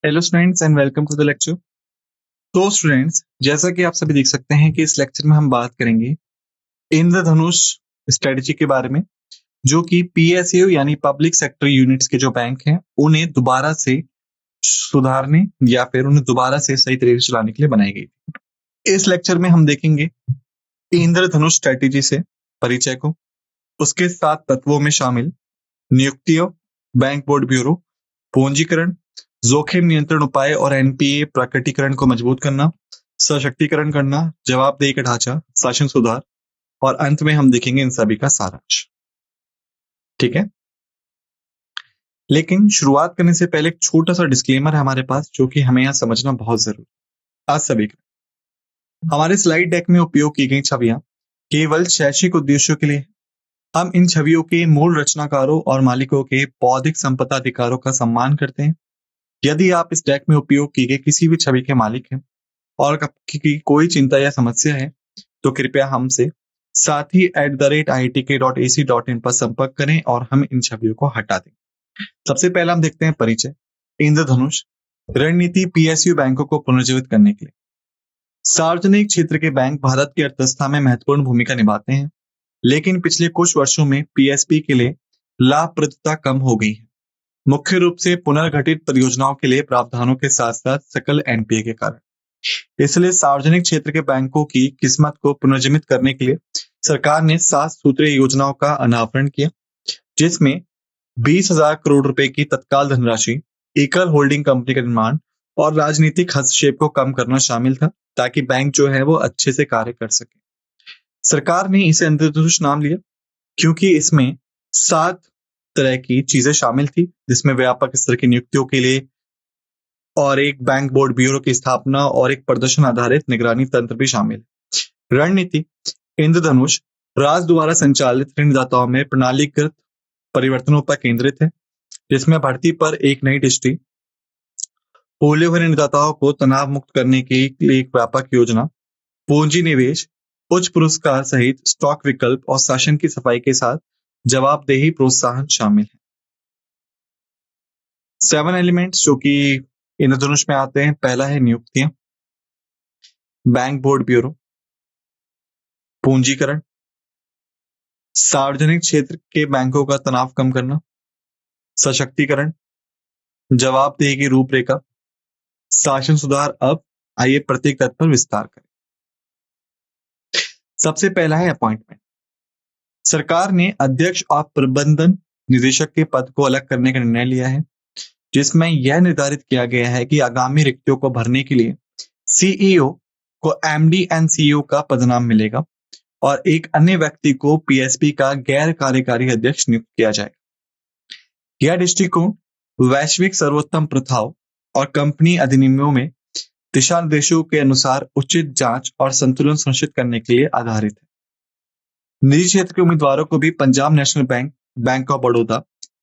Hello students and welcome to the lecture. तो students, जैसा कि आप सभी देख सकते हैं कि इस लेक्चर में हम बात करेंगे इंद्रधनुष स्ट्रेटजी के बारे में, जो कि पीएसयू यानी पब्लिक सेक्टर यूनिट्स के जो बैंक हैं उन्हें दोबारा से सुधारने या फिर उन्हें दोबारा से सही तरीके से चलाने के लिए बनाई गई थी। इस लेक्चर में हम देखेंगे इंद्रधनुष स्ट्रेटजी से परिचय को, उसके 7 तत्वों में शामिल नियुक्तियों, बैंक बोर्ड ब्यूरो, पूंजीकरण, जोखिम नियंत्रण उपाय और एनपीए प्रकटीकरण को मजबूत करना, सशक्तिकरण करना, जवाबदेही का ढांचा, शासन सुधार और अंत में हम देखेंगे इन सभी का सारांश। ठीक है, लेकिन शुरुआत करने से पहले एक छोटा सा डिस्क्लेमर है हमारे पास, जो कि हमें यहाँ समझना बहुत जरूरी है। आज सभी का हमारे स्लाइड डेक में उपयोग की गई छवियां केवल शैक्षिक उद्देश्यों के लिए। हम इन छवियों के मूल रचनाकारों और मालिकों के बौद्धिक संपदा अधिकारों का सम्मान करते हैं। यदि आप इस डेक में उपयोग की गई किसी भी छवि के मालिक हैं और आपकी कोई चिंता या समस्या है, तो कृपया हमसे sathi@iitk.ac.in पर संपर्क करें और हम इन छवियों को हटा दें। सबसे पहला हम देखते हैं परिचय। इंद्रधनुष रणनीति पीएसयू बैंकों को पुनर्जीवित करने के लिए। सार्वजनिक क्षेत्र के बैंक भारत की अर्थव्यवस्था में महत्वपूर्ण भूमिका निभाते हैं, लेकिन पिछले कुछ वर्षों में पीएसपी के लिए लाभप्रदता कम हो गई है, मुख्य रूप से पुनर्गठित परियोजनाओं के लिए प्रावधानों के साथ साथ सकल एनपीए के कारण। इसलिए सार्वजनिक क्षेत्र के बैंकों की किस्मत को पुनर्जीवित करने के लिए सरकार ने 7 सूत्रीय योजनाओं का अनावरण किया, जिसमें 20,000 करोड़ रुपए की तत्काल धनराशि, एकल होल्डिंग कंपनी का निर्माण और राजनीतिक हस्तक्षेप को कम करना शामिल था, ताकि बैंक जो है वो अच्छे से कार्य कर सके। सरकार ने इसे इंद्रधनुष नाम लिया क्योंकि इसमें 7 तरह की चीजें शामिल थी, जिसमें व्यापक स्तर की नियुक्तियों के लिए और एक बैंक बोर्ड ब्यूरो की स्थापना और एक प्रदर्शन आधारित निगरानी तंत्र भी शामिल है। रणनीति इंद्रधनुष राज्य द्वारा संचालित ऋणदाताओं में प्रणालीगत परिवर्तनों पर केंद्रित है, जिसमें भर्ती पर एक नई दृष्टि, पोले हुए ऋणदाताओं को तनाव मुक्त करने के लिए एक व्यापक योजना, पूंजी निवेश, उच्च पुरस्कार सहित स्टॉक विकल्प और शासन की सफाई के साथ जवाबदेही प्रोत्साहन शामिल है। 7 एलिमेंट्स जो कि इंद्रधनुष में आते हैं। पहला है नियुक्तियां, बैंक बोर्ड ब्यूरो, पूंजीकरण, सार्वजनिक क्षेत्र के बैंकों का तनाव कम करना, सशक्तिकरण, जवाबदेही की रूपरेखा, शासन सुधार। अब आइए प्रत्येक तत्व पर विस्तार करें। सबसे पहला है अपॉइंटमेंट। सरकार ने अध्यक्ष और प्रबंधन निदेशक के पद को अलग करने का निर्णय लिया है, जिसमें यह निर्धारित किया गया है कि आगामी रिक्तियों को भरने के लिए सीईओ को एमडी एंड सीईओ का पदनाम मिलेगा और एक अन्य व्यक्ति को पीएसपी का गैर कार्यकारी अध्यक्ष नियुक्त किया जाएगा। यह दृष्टिकोण वैश्विक सर्वोत्तम प्रथाओं और कंपनी अधिनियमों में दिशा निर्देशों के अनुसार उचित जांच और संतुलन सुनिश्चित करने के लिए आधारित है। निजी क्षेत्र के उम्मीदवारों को भी Punjab national bank, bank of Baroda,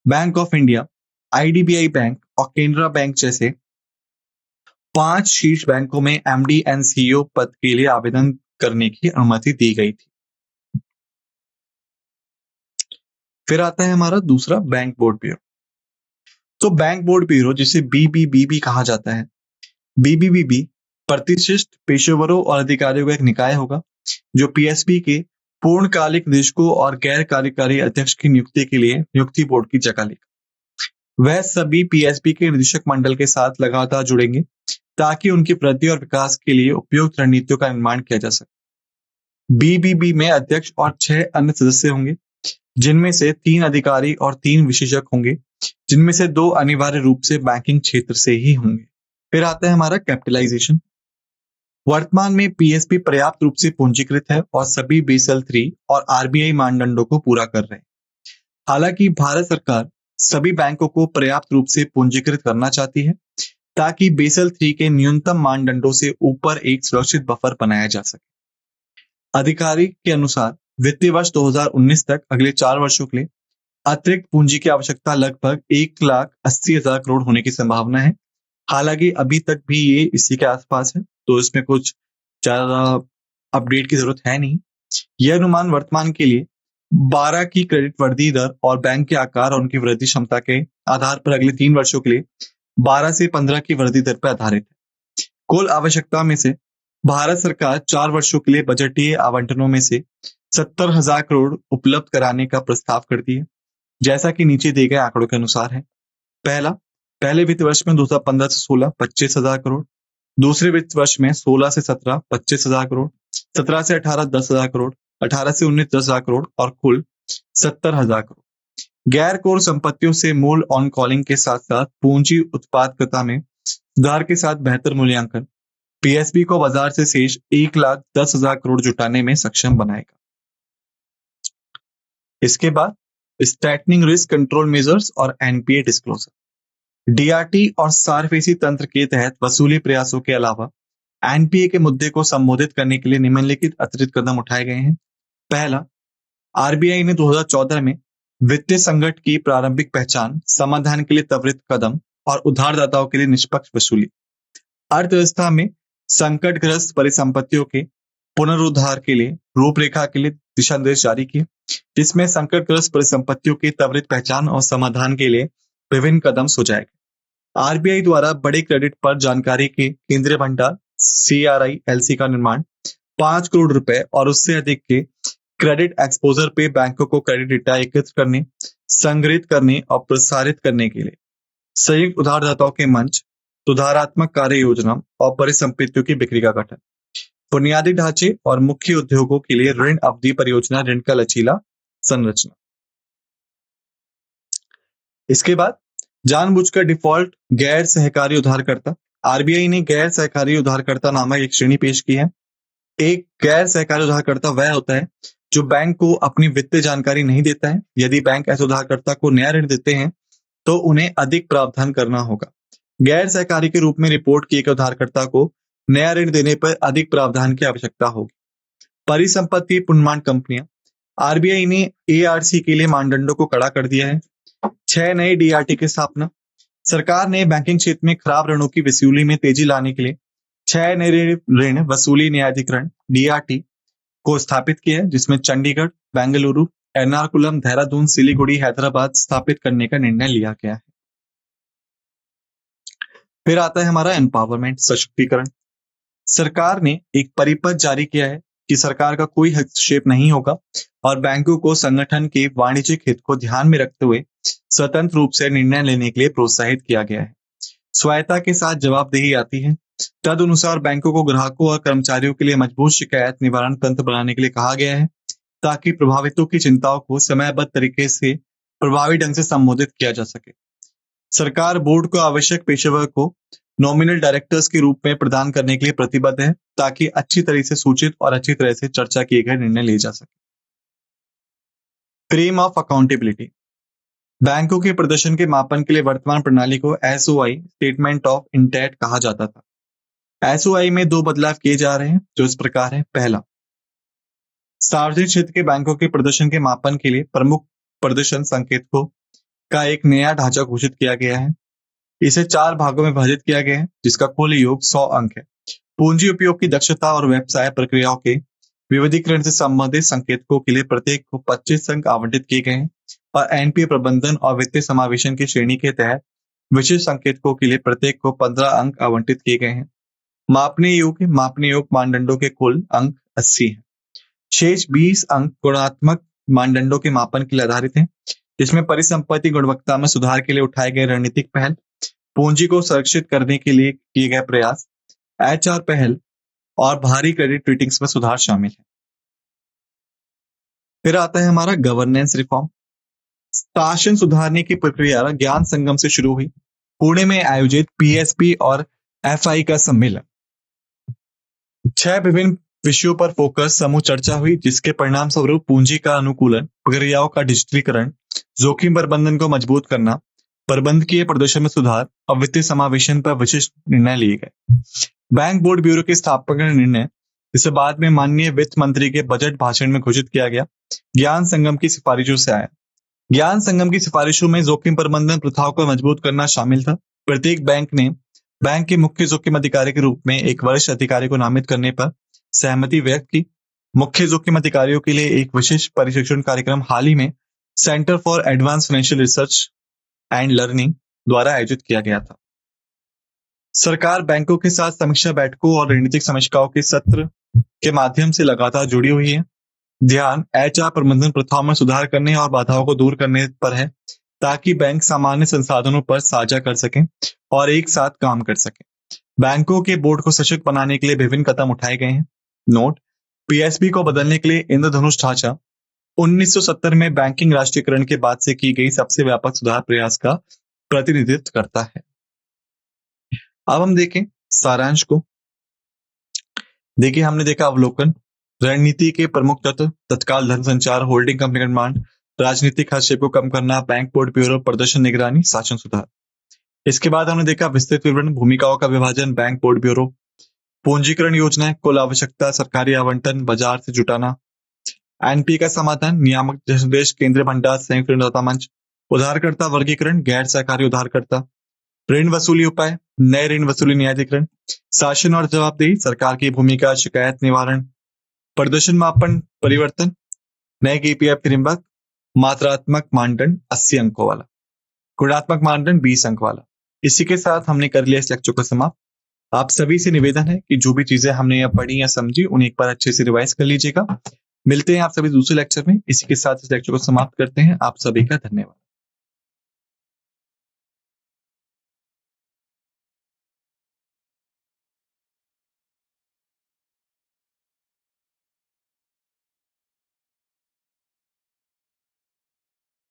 bank of India, IDBI bank और केनरा बैंक जैसे 5 शीर्ष बैंकों में एमडी एंड सीईओ पद के लिए आवेदन करने की अनुमति दी गई थी। फिर आता है हमारा दूसरा बैंक बोर्ड ब्यूरो। तो बैंक बोर्ड ब्यूरो, जिसे बीबीबीबी कहा जाता है, बीबीबीबी प्रतिष्ठित पेशेवरों और अधिकारियों का एक निकाय होगा, जो पीएसपी के पूर्णकालिक निदेशकों और गैर कार्यकारी अध्यक्ष की नियुक्ति के लिए नियुक्ति बोर्ड की जगह लेगा। वह सभी पीएसपी के निदेशक मंडल के साथ लगातार जुड़ेंगे, ताकि उनकी वृद्धि और विकास के लिए उपयुक्त रणनीतियों का निर्माण किया जा सके। बीबीबी में अध्यक्ष और 6 अन्य सदस्य होंगे, जिनमें से 3 अधिकारी और 3 विशेषज्ञ होंगे, जिनमें से 2 अनिवार्य रूप से बैंकिंग क्षेत्र से ही होंगे। फिर आता है हमारा कैपिटलाइजेशन। वर्तमान में पीएसपी पर्याप्त रूप से पूंजीकृत है और सभी बेसल 3 और आरबीआई मानदंडों को पूरा कर रहे हैं। हालांकि भारत सरकार सभी बैंकों को पर्याप्त रूप से पूंजीकृत करना चाहती है, ताकि बेसल 3 के न्यूनतम मानदंडों से ऊपर एक सुरक्षित बफर बनाया जा सके। अधिकारी के अनुसार वित्तीय वर्ष 2019 तक अगले 4 वर्षों के लिए अतिरिक्त पूंजी की आवश्यकता लगभग 1,80,000 करोड़ होने की संभावना है। हालांकि अभी तक भी ये इसी के आसपास है, तो इसमें कुछ ज्यादा अपडेट की जरूरत है नहीं। यह अनुमान वर्तमान के लिए 12 की क्रेडिट वृद्धि दर और बैंक के आकार और उनकी वृद्धि क्षमता के आधार पर अगले 3 वर्षों के लिए 12 से 15 की वृद्धि दर पर आधारित है। कुल आवश्यकता में से भारत सरकार 4 वर्षों के लिए बजटीय आवंटनों में से 70,000 करोड़ उपलब्ध कराने का प्रस्ताव करती है, जैसा कि नीचे दिए गए आंकड़ों के अनुसार है। पहले वित्त वर्ष में 2015 से 16 25,000 करोड़, दूसरे वित्त वर्ष में 16 से 17 25,000 करोड़, 17 से 18 10,000 करोड़, 18 से 19 10,000 करोड़ और कुल 70,000 करोड़। गैर कोर संपत्तियों से मूल ऑन कॉलिंग के साथ साथ पूंजी उत्पादकता में सुधार के साथ बेहतर मूल्यांकन पीएसबी को बाजार से शेष 1,10,000 करोड़ जुटाने में सक्षम बनाएगा। इसके बाद स्ट्रेटनिंग रिस्क कंट्रोल मेजर्स और एनपीए डिस्क्लोजर। डीआरटी और सारफेसी तंत्र के तहत वसूली प्रयासों के अलावा एनपीए के मुद्दे को संबोधित करने के लिए निम्नलिखित अतिरिक्त कदम उठाए गए हैं। पहला, आरबीआई ने 2014 में वित्तीय संकट की प्रारंभिक पहचान, समाधान के लिए त्वरित कदम और उधारदाताओं के लिए निष्पक्ष वसूली, अर्थव्यवस्था में संकटग्रस्त परिसंपत्तियों के पुनरुद्धार के लिए रूपरेखा के लिए दिशा निर्देश जारी किए, जिसमें संकटग्रस्त परिसंपत्तियों की त्वरित पहचान और समाधान के लिए विभिन्न कदम सुझाए गए। आरबीआई द्वारा बड़े क्रेडिट पर जानकारी के केंद्रीय भंडार CRILC का निर्माण, 5 करोड़ रुपए और उससे अधिक के क्रेडिट एक्सपोजर पे बैंकों को क्रेडिट डेटा एकत्र करने, संग्रहित करने और प्रसारित करने के लिए संयुक्त उधारदाताओं के मंच, सुधारात्मक कार्य योजना और परिसंपत्तियों की बिक्री का गठन, बुनियादी ढांचे और मुख्य उद्योगों के लिए ऋण अवधि परियोजना ऋण का लचीला संरचना। इसके बाद जानबूझकर डिफॉल्ट गैर सहकारी उधारकर्ता। आरबीआई ने गैर सहकारी उधारकर्ता नामक एक श्रेणी पेश की है। एक गैर सहकारी उधारकर्ता वह होता है जो बैंक को अपनी वित्तीय जानकारी नहीं देता है। यदि बैंक ऐसे उधारकर्ता को नया ऋण देते हैं तो उन्हें अधिक प्रावधान करना होगा। गैर सहकारी के रूप में रिपोर्ट किए गए उधारकर्ता को नया ऋण देने पर अधिक प्रावधान की आवश्यकता होगी। परिसंपत्ति पुनर्निर्माण कंपनियां। आरबीआई ने एआरसी के लिए मानदंडों को कड़ा कर दिया है। 6 नए डीआरटी की स्थापना। सरकार ने बैंकिंग क्षेत्र में खराब ऋणों की वसूली में तेजी लाने के लिए 6 नए ऋण वसूली न्यायाधिकरण डीआरटी को स्थापित किया है, जिसमें चंडीगढ़, बेंगलुरु, एर्नाकुलम, देहरादून, सिलीगुड़ी, हैदराबाद स्थापित करने का निर्णय लिया गया है। फिर आता है हमारा एम्पावरमेंट, सशक्तिकरण। सरकार ने एक परिपत्र जारी किया है कि सरकार का कोई हस्तक्षेप नहीं होगा और बैंकों को संगठन के वाणिज्यिक हित को ध्यान में रखते हुए स्वतंत्र रूप से निर्णय लेने के लिए प्रोत्साहित किया गया है। स्वायत्ता के साथ जवाबदेही आती है। तदनुसार बैंकों को ग्राहकों और कर्मचारियों के लिए मजबूत शिकायत निवारण तंत्र बनाने के लिए कहा गया है, ताकि प्रभावितों की चिंताओं को समयबद्ध तरीके से प्रभावी ढंग से संबोधित किया जा सके। सरकार बोर्ड को आवश्यक पेशेवर को नॉमिनल डायरेक्टर्स के रूप में प्रदान करने के लिए प्रतिबद्ध है, ताकि अच्छी तरह से सूचित और अच्छी तरह से चर्चा किए गए निर्णय लिए जा सके। Frame of accountability. बैंकों के प्रदर्शन के मापन के लिए वर्तमान प्रणाली को एसओआई, स्टेटमेंट ऑफ इंटेंट कहा जाता था। एसओआई में 2 बदलाव किए जा रहे हैं, जो इस प्रकार है। पहला, सार्वजनिक क्षेत्र के बैंकों के प्रदर्शन के मापन के लिए प्रमुख प्रदर्शन संकेतकों का एक नया ढांचा घोषित किया गया है। इसे 4 भागों में विभाजित किया गया है, जिसका कुल योग 100 अंक है। पूंजी उपयोग की दक्षता और व्यवसाय प्रक्रियाओं के विविधीकरण से संबंधित संकेतकों के लिए प्रत्येक को 25 अंक आवंटित किए गए हैं और एनपीए प्रबंधन और वित्तीय समावेशन की श्रेणी के तहत विशिष्ट संकेतकों के लिए प्रत्येक को 15 अंक आवंटित किए गए हैं। मापनीय योग मानदंडों के कुल अंक 80 हैं। शेष 20 अंक गुणात्मक मानदंडों के मापन के लिए आधारित हैं, जिसमें परिसंपत्ति गुणवत्ता में सुधार के लिए उठाए गए रणनीतिक पहल, पूंजी को सुरक्षित करने के लिए किए गए प्रयास, एचआर पहल और भारी क्रेडिट रेटिंग्स में सुधार शामिल है। फिर आता है हमारा गवर्नेंस रिफॉर्म। शासन सुधारने की प्रक्रिया ज्ञान संगम से शुरू हुई। पुणे में आयोजित पीएसपी और एफआई का सम्मेलन, 6 विभिन्न विषयों पर फोकस समूह चर्चा हुई, जिसके परिणाम स्वरूप पूंजी का अनुकूलन, प्रक्रियाओं का डिजिटलीकरण, जोखिम प्रबंधन को मजबूत करना, प्रबंधकीय प्रदर्शन में सुधार और वित्तीय समावेशन पर विशिष्ट निर्णय लिए गए। बैंक बोर्ड ब्यूरो के स्थापना का निर्णय, जिसे बाद में माननीय वित्त मंत्री के बजट भाषण में घोषित किया गया, ज्ञान संगम की सिफारिशों से आया। ज्ञान संगम की सिफारिशों में जोखिम प्रबंधन प्रथाओं को मजबूत करना शामिल था। प्रत्येक बैंक ने बैंक के मुख्य जोखिम अधिकारी के रूप में एक वरिष्ठ अधिकारी को नामित करने पर सहमति व्यक्त की। मुख्य जोखिम अधिकारियों के लिए एक विशेष प्रशिक्षण कार्यक्रम हाल ही में centre for advance financial research and learning द्वारा आयोजित किया गया था। सरकार बैंकों के साथ समीक्षा बैठकों और रणनीतिक समीक्षाओं के सत्र के माध्यम से लगातार जुड़ी हुई है। ध्यान एचआर प्रबंधन प्रथाओं में सुधार करने और बाधाओं को दूर करने पर है, ताकि बैंक सामान्य संसाधनों पर साझा कर सकें और एक साथ काम कर सकें। बैंकों के बोर्ड को सशक्त बनाने के लिए विभिन्न कदम उठाए गए हैं। नोट, पीएसबी को बदलने के लिए इंद्रधनुष ढांचा 1970 में बैंकिंग राष्ट्रीयकरण के बाद से की गई सबसे व्यापक सुधार प्रयास का प्रतिनिधित्व करता है। अब हम देखें सारांश को। देखिए, हमने देखा अवलोकन, रणनीति के प्रमुख तत्व, तत्काल धन संचार, होल्डिंग कंपनी का निर्माण, राजनीतिक हस्तक्षेप को कम करना, बैंक बोर्ड ब्यूरो, प्रदर्शन निगरानी, शासन सुधार। इसके बाद हमने देखा विस्तृत विवरण, भूमिकाओं का विभाजन, बैंक बोर्ड ब्यूरो, पूंजीकरण योजना, कुल आवश्यकता, सरकारी आवंटन, बाजार से जुटाना, एनपी का समाधान, नियामक निर्देश, केंद्रीय भंडार, संयुक्त ऋणदाता मंच, उधारकर्ता वर्गीकरण, गैर सहकारी उधारकर्ता, ऋण वसूली उपाय, नए ऋण वसूली न्यायाधिकरण, शासन और जवाबदेही, सरकार की भूमिका, शिकायत निवारण, प्रदर्शन मापन परिवर्तन, नए केपीआई फ्रेमवर्क, मात्रात्मक मानदंड 80 अंकों वाला, गुणात्मक मानदंड 20 अंक वाला। इसी के साथ हमने कर लिया इस लेक्चर को समाप्त। आप सभी से निवेदन है कि जो भी चीजें हमने यहाँ पढ़ी या समझी उन्हें एक बार अच्छे से रिवाइज कर लीजिएगा। मिलते हैं आप सभी दूसरे लेक्चर में। इसी के साथ इस लेक्चर को समाप्त करते हैं। आप सभी का धन्यवाद।